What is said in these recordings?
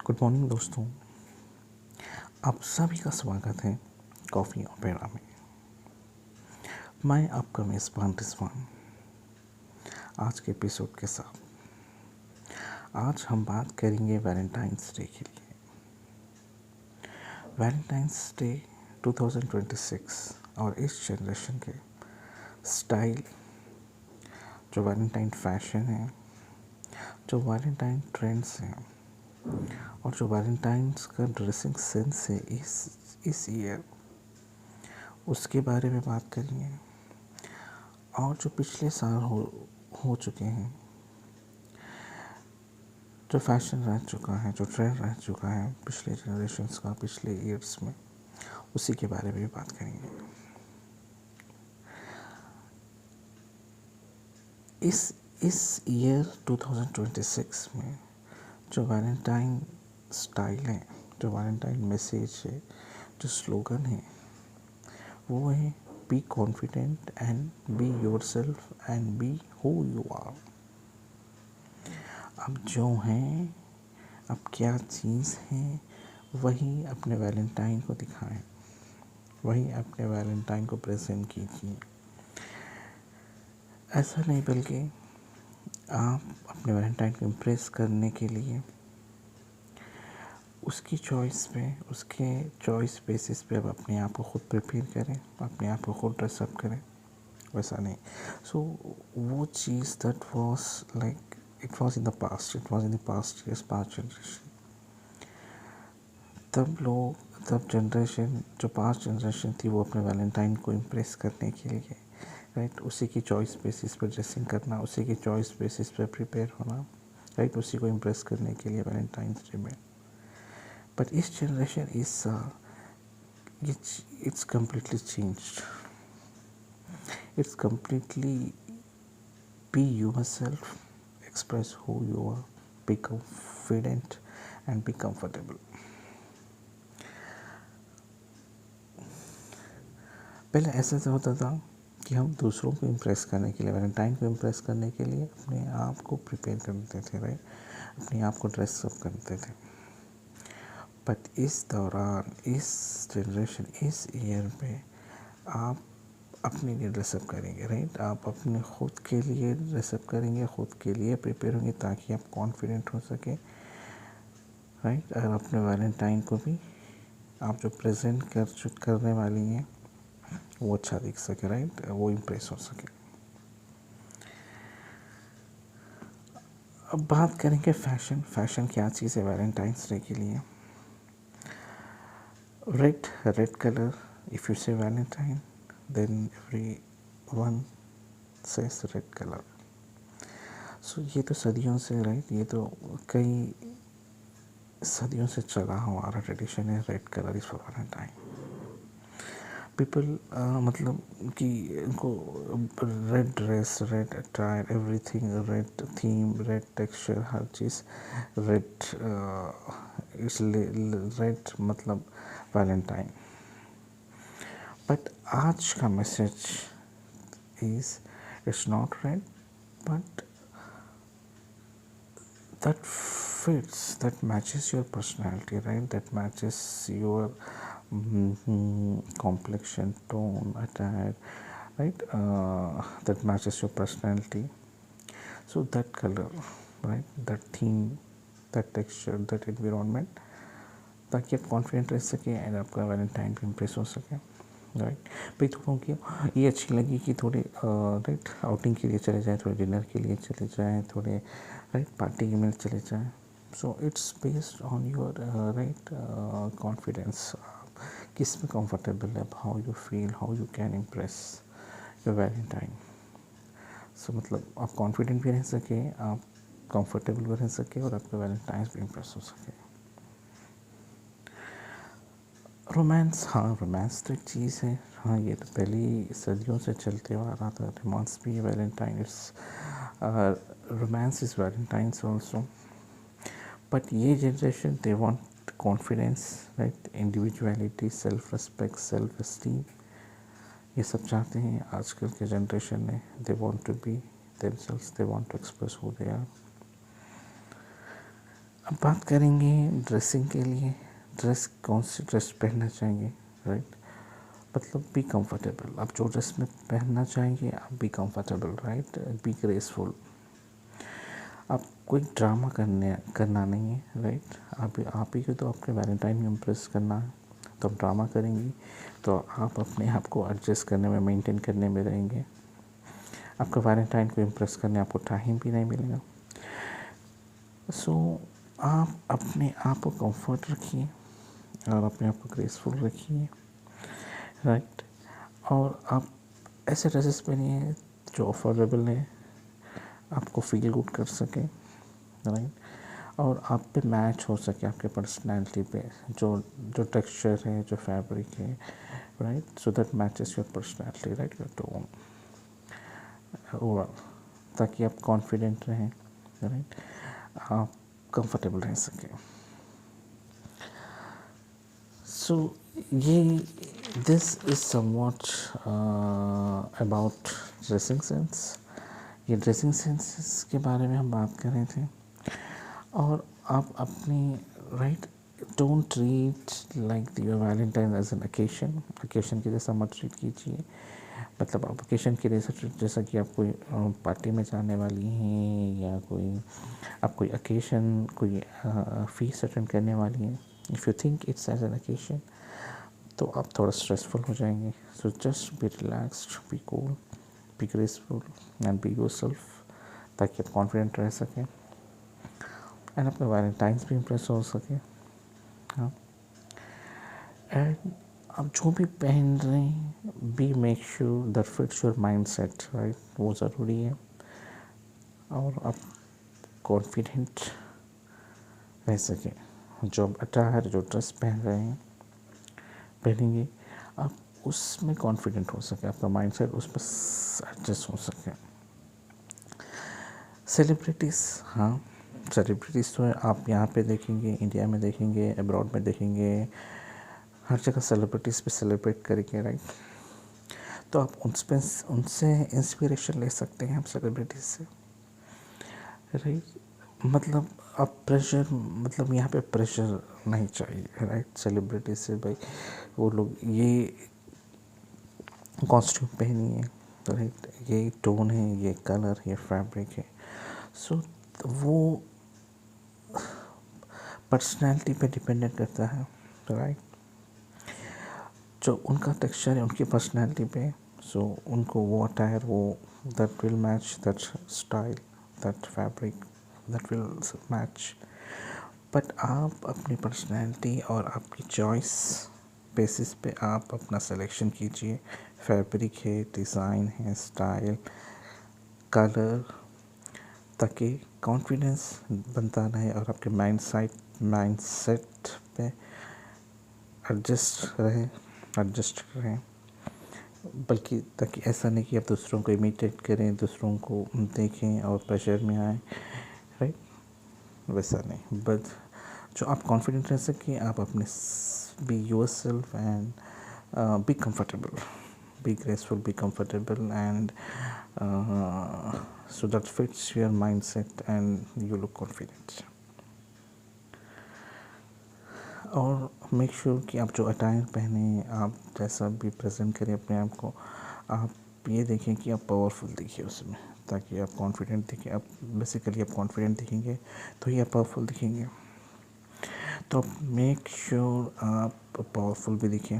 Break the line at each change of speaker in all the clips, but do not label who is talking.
Good morning दोस्तों, आप सभी का स्वागत है कॉफ़ी ओपेरा में। मैं आपका मेज़बान रिजवान आज के एपिसोड के साथ। आज हम बात करेंगे वैलेंटाइंस डे के लिए। वैलेंटाइंस डे 2026 और इस जनरेशन के स्टाइल, जो वैलेंटाइन फैशन है, जो वैलेंटाइन ट्रेंड्स हैं और जो वैलेंटाइंस का ड्रेसिंग सेंस है इस ईयर, उसके बारे में बात करेंगे। और जो पिछले साल हो चुके हैं, जो फैशन रह चुका है, जो ट्रेंड रह चुका है पिछले जनरेशन्स का, पिछले ईयर्स में, उसी के बारे में भी बात करेंगे। इस ईयर 2026 में जो वैलेंटाइन स्टाइल है, जो वैलेंटाइन मैसेज है, जो स्लोगन है, वो है be confident and be yourself and be who you are. अब जो हैं, अब क्या चीज़ है, वही अपने वैलेंटाइन को दिखाएं, वही अपने वैलेंटाइन को प्रेजेंट कीजिए। ऐसा नहीं, बल्कि आप अपने वैलेंटाइन को इम्प्रेस करने के लिए उसकी चॉइस पे, उसके चॉइस बेसिस पे अब अपने आप को खुद प्रिपेयर करें, अपने आप को खुद ड्रेसअप करें। वैसा नहीं। सो वो चीज़ that was like it was in the past, it was in the past years, past generation. तब जनरेशन, जो पास्ट जनरेशन थी, वो अपने वैलेंटाइन को इम्प्रेस करने के लिए, राइट, उसी की चॉइस बेसिस पर ड्रेसिंग करना, उसी की चॉइस बेसिस पर प्रिपेयर होना, राइट, उसी को इम्प्रेस करने के लिए वैलेंटाइंस डे में। बट इस generation it's completely changed. It's completely be yourself, express who you are, be confident and be comfortable. पहले ऐसा तो होता था कि हम दूसरों को इम्प्रेस करने के लिए, वैलेंटाइन को इम्प्रेस करने के लिए अपने आप को प्रिपेयर करते थे, राइट, अपने आप को ड्रेसअप करते थे। बट इस दौरान, इस जनरेशन, इस ईयर पे आप अपने लिए ड्रेसअप करेंगे, राइट, आप अपने खुद के लिए ड्रेसअप करेंगे, खुद के लिए प्रिपेयर होंगे ताकि आप कॉन्फिडेंट हो सके, राइट। और अपने वैलेंटाइन को भी आप जो प्रेजेंट करने वाली हैं वो अच्छा दिख सके, राइट, वो इम्प्रेस हो सके। अब बात करेंगे फैशन क्या चीज़ है वैलेंटाइंस डे के लिए। Red colour, if you say Valentine then everyone says red colour. So ये तो सदियों से, राइट, ये तो कई सदियों से चला हमारा ट्रेडिशन है, red colour is for Valentine. People मतलब कि उनको red dress, red attire, everything red, theme red, texture, हर चीज़ रेड, इसलिए रेड मतलब वैलेंटाइन। बट आज का message is it's not red, but that fits, that matches your personality, right, that matches your complexion, tone, attire, right, that matches your personality. So that color, right, that theme, that texture, that environment, ताकि आप confident रह सकें and आपका Valentine भी impress हो सके, right. भाई थोड़ा कि ये अच्छी लगी कि थोड़े राइट आउटिंग के लिए चले जाएँ, थोड़े डिनर के लिए चले जाएँ, थोड़े राइट पार्टी के में चले जाएँ। So it's based on your right confidence, किस में कंफर्टेबल है, how you feel, how you can impress your Valentine. So मतलब आप कॉन्फिडेंट भी रह सके, आप कंफर्टेबल भी रह सके और आपका वैलेंटाइन भी इम्प्रेस हो सके। रोमांस, हाँ, रोमांस तो एक चीज़ है, हाँ, ये तो पहली सदियों से चलते हुआ आ रहा था। रोमांस भी है, Valentine it's romance is Valentine's also. But ये generation they want confidence, right, individuality, self respect, self esteem, ये सब चाहते हैं आजकल के जनरेशन ने। They want to be themselves, they want to express who they are. अब बात करेंगे ड्रेसिंग के लिए। ड्रेस कौन सी ड्रेस पहनना चाहेंगे, राइट। मतलब बी कंफर्टेबल, आप जो ड्रेस में पहनना चाहेंगे आप be comfortable, right, be graceful. आप कोई ड्रामा करना नहीं है, राइट। आप ही को तो अपने वैलेंटाइन में इम्प्रेस करना है, तो आप ड्रामा करेंगी तो आप अपने आप को एडजस्ट करने में, मेंटेन करने में रहेंगे। आपका वैलेंटाइन को इम्प्रेस करने आपको टाइम भी नहीं मिलेगा। सो आप अपने आप को कंफर्ट रखिए और अपने आप को ग्रेसफुल रखिए, राइट। और आप ऐसे ड्रेसेस पहनिए जो अफोर्डेबल है, आपको फील गुड कर सके, राइट। और आप पे मैच हो सके, आपके पर्सनैलिटी पे जो जो टेक्सचर है, जो फैब्रिक है, right, so that matches your personality, right, your tone, overall, ताकि आप कॉन्फिडेंट रहें, राइट, आप कंफर्टेबल रह सकें। सो ये this is somewhat about dressing sense. ये ड्रेसिंग सेंस के बारे में हम बात कर रहे थे। और आप अपनी, right, don't treat like your valentine as an occasion के जैसा मत ट्रीट कीजिए। मतलब आप ओकेशन के जैसा कि आप कोई पार्टी में जाने वाली हैं, या कोई आप कोई ओकेशन, कोई फीस अटेंड करने वाली हैं। If you think it's as an occasion तो आप थोड़ा स्ट्रेसफुल हो जाएंगे। So just be relaxed, be cool, be graceful and be yourself, ताकि आप कॉन्फिडेंट रह सकें एंड अपने वैलेंटाइंस भी इम्प्रेस हो सके। हाँ, एंड आप जो भी पहन रहे हैं be make sure that fits your mindset, right, वो ज़रूरी है। और आप कॉन्फिडेंट रह सकें। जो अटायर, जो ड्रेस पहन रहे हैं, पहनेंगे, आप उसमें कॉन्फिडेंट हो सके, आपका माइंड सेट उस पर एडजस्ट हो सके। सेलिब्रिटीज़, हाँ, सेलिब्रिटीज़ तो आप यहाँ पे देखेंगे, इंडिया में देखेंगे, अब्रॉड में देखेंगे, हर जगह सेलिब्रिटीज़ पे सेलिब्रेट करेंगे, राइट। तो आप उनसे इंस्पिरेशन ले सकते हैं, आप सेलिब्रिटीज़ से, राइट। मतलब आप प्रेशर, मतलब यहाँ पे प्रेशर नहीं चाहिए, राइट, सेलिब्रिटी से। भाई वो लोग ये कॉस्ट्यूम पहनी है, राइट, ये टोन है, ये कलर, ये फैब्रिक है। सो वो पर्सनैलिटी पे डिपेंडेंट करता है, राइट। जो उनका टेक्सचर है उनकी पर्सनैलिटी पे, सो उनको वो अटायर, वो that will match that style, that fabric, that will match. But आप अपनी पर्सनैलिटी और आपकी चॉइस बेसिस पे आप अपना सिलेक्शन कीजिए। फैब्रिक है, डिज़ाइन है, स्टाइल, कलर, ताकि कॉन्फिडेंस बनता रहे और आपके माइंड सेट पे एडजस्ट रहें। बल्कि ताकि ऐसा नहीं कि आप दूसरों को इमिटेट करें, दूसरों को देखें और प्रेशर में आए, राइट, वैसा नहीं। बट जो आप कॉन्फिडेंट रह सकें, आप अपने B yourself and be comfortable, be graceful, be comfortable, and so that fits your mindset and you look confident. और मेक श्योर कि आप जो अटायर पहने, आप जैसा भी प्रेजेंट करें अपने आप को, आप ये देखें कि आप पावरफुल दिखिए उसमें, ताकि आप कॉन्फिडेंट दिखें। आप बेसिकली आप कॉन्फिडेंट दिखेंगे तो ही आप पावरफुल दिखेंगे। तो आप मेक श्योर आप पावरफुल भी दिखें,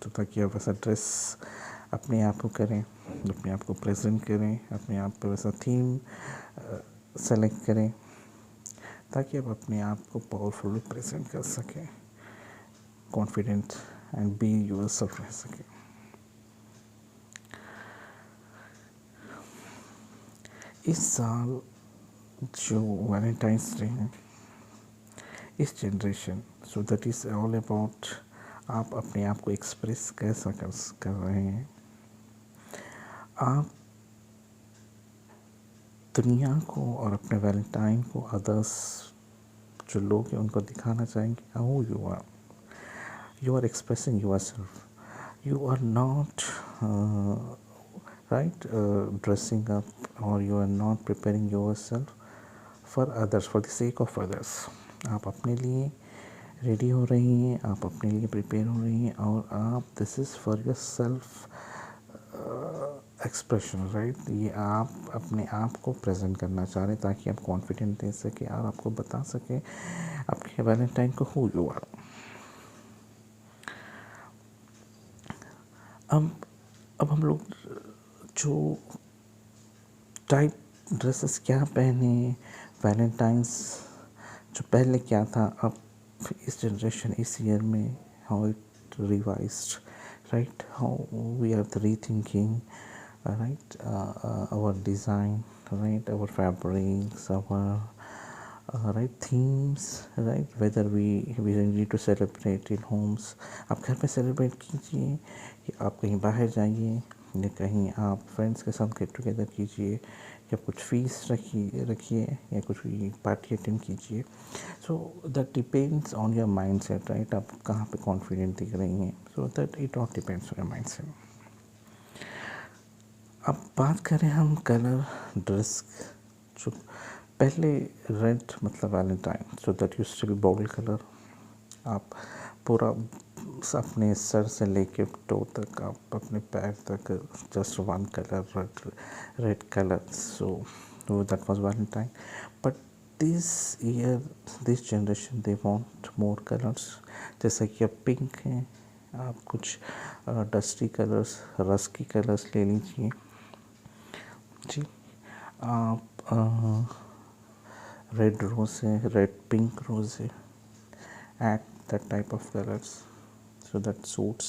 तो ताकि आप वैसा ड्रेस अपने आप को करें, अपने आप को प्रेजेंट करें, अपने आप पर वैसा थीम सेलेक्ट करें, ताकि आप अपने आप को पावरफुल प्रेजेंट कर सकें, कॉन्फिडेंट एंड बी योरसेल्फ रह सकें। इस साल जो वैलेंटाइंस डे है, इस generation, so that is all about आप अपने आप को एक्सप्रेस कैसा कर रहे हैं। आप दुनिया को और अपने वैलेंटाइन को, अदर्स जो लोग हैं उनको दिखाना चाहेंगे how you are expressing yourself. You are not right dressing up, or you are not preparing yourself for others, for the sake of others. आप अपने लिए रेडी हो रही हैं, आप अपने लिए प्रिपेयर हो रही हैं, और आप this is for your self expression, right. ये आप अपने आप को प्रेजेंट करना चाह रहे हैं ताकि आप कॉन्फिडेंट दे सके और आपको बता सके आपके वैलेंटाइन को हु यू आर। अब हम लोग जो टाइप ड्रेसेस क्या पहने, वैलेंटाइंस जो पहले क्या था, अब इस जनरेशन इस ईयर में how it revised, right, how we are the rethinking, right, our design, right, our fabrics, our right themes, right, whether we need to celebrate in homes, आप घर पे सेलिब्रेट कीजिए या आप कहीं बाहर जाइए या कहीं आप फ्रेंड्स के साथ गेट टुगेदर कीजिए या कुछ फीस रखिए या कुछ पार्टी अटेंड कीजिए। So that depends on your mindset, right, आप कहाँ पे कॉन्फिडेंट दिख रही हैं, so that it all depends on your mind set. अब बात करें हम कलर ड्रेस, जो पहले रेड मतलब valentine, so that used to be bold colour. आप पूरा अपने सर से लेके टो तक, आप अपने पैर तक just one colour, red colour, so that was Valentine. But this year this generation they want more colours, जैसा कि अब पिंक है, आप कुछ डस्टी कलर्स, रस्की कलर्स ले लीजिए जी। आप रेड रोज है, रेड पिंक रोज है, add that type of colors so that suits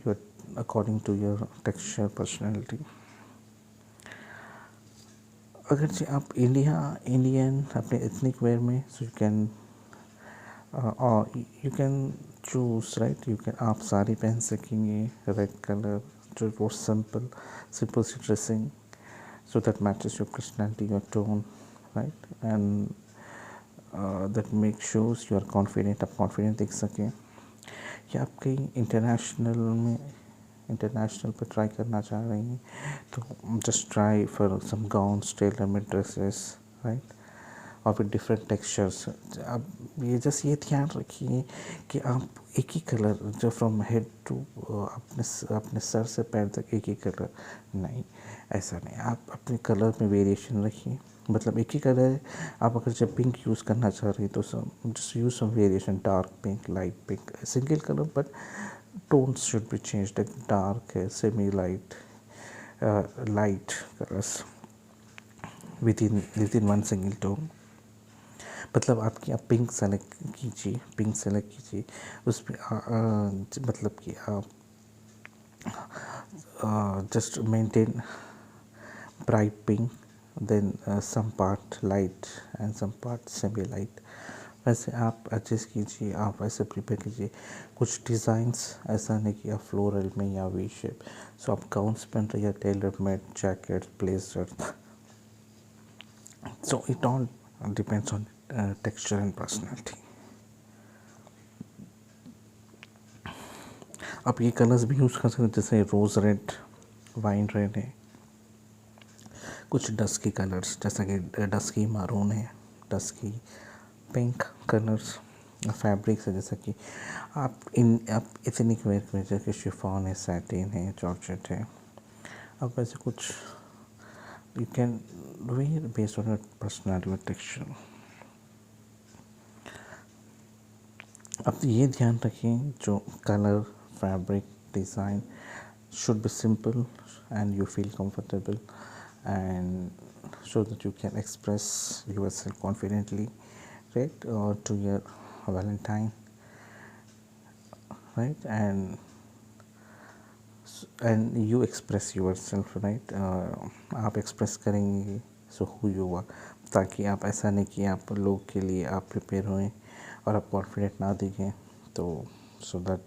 your according to your texture personality। अगर जी आप इंडियन अपने एथनिक वेयर में, so you can you can choose, right, you can, आप साड़ी पहन सकेंगे red colour, जो वो सिंपल सी dressing, so that matches your personality, your tone, right, and that makes shows you are confident, आप confident दिख सकें। या आप कहीं इंटरनेशनल पर ट्राई करना चाह रही हैं तो just try for some gowns, tailor made dresses, right, और फिर डिफरेंट टेक्सचर्स। अब ये जस्ट ये ध्यान रखिए कि आप एक ही कलर, जो फ्रॉम हेड टू अपने सर से पैर तक एक ही कलर नहीं, ऐसा नहीं, आप अपने कलर में वेरिएशन रखिए। मतलब एक ही कलर है, आप अगर जब पिंक यूज़ करना चाह रही हैं तो just use some variation, dark pink, light pink, single colour, but tones should be changed, like dark, semi light, light colors within one single tone। मतलब आपकी आप पिंक सेलेक्ट कीजिए, उसमें मतलब कि आप just maintain bright pink, then some part light and some part semi light, वैसे आप एडजस्ट कीजिए, आप ऐसे प्रिपेयर कीजिए। कुछ डिज़ाइंस ऐसा नहीं कि आप फ्लोरल में या वी शेप, सो आप गाउन्स पहन रही है, tailor made jacket, blazer, so it all depends on texture and personality. आप ये कलर्स भी यूज़ कर सकते हैं, जैसे रोज़ रेड, वाइन रेड है, कुछ डस्की कलर्स जैसा कि डस्की मारून है, डस्की पिंक कलर्स, फैब्रिक्स है, जैसा कि आप इथनिक वेयर में जैसे शिफॉन है, सैटिन है, जॉर्जेट है, आप वैसे कुछ you can wear based on your personality और टेक्सचर। अब ये ध्यान रखें जो colour, fabric, design should be simple and you feel comfortable, and so that you can express yourself confidently, right, to your Valentine, right, and you express yourself, right, आप express करेंगे so who you are, ताकि आप ऐसा नहीं कि आप लोग के लिए आप प्रिपेयर होएं और आप कॉन्फिडेंट ना दिखें, तो so that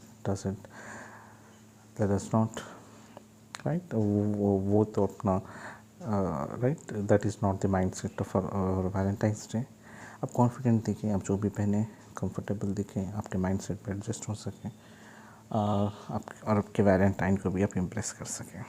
is not right, वो तो अपना right, that is not the mind set of Valentine's day. आप कॉन्फिडेंट दिखें, आप जो भी पहने कंफर्टेबल दिखें, आपके माइंड सेट पर एडजस्ट हो सकें, और आपके वैलेंटाइन को भी आप इम्प्रेस कर सकें।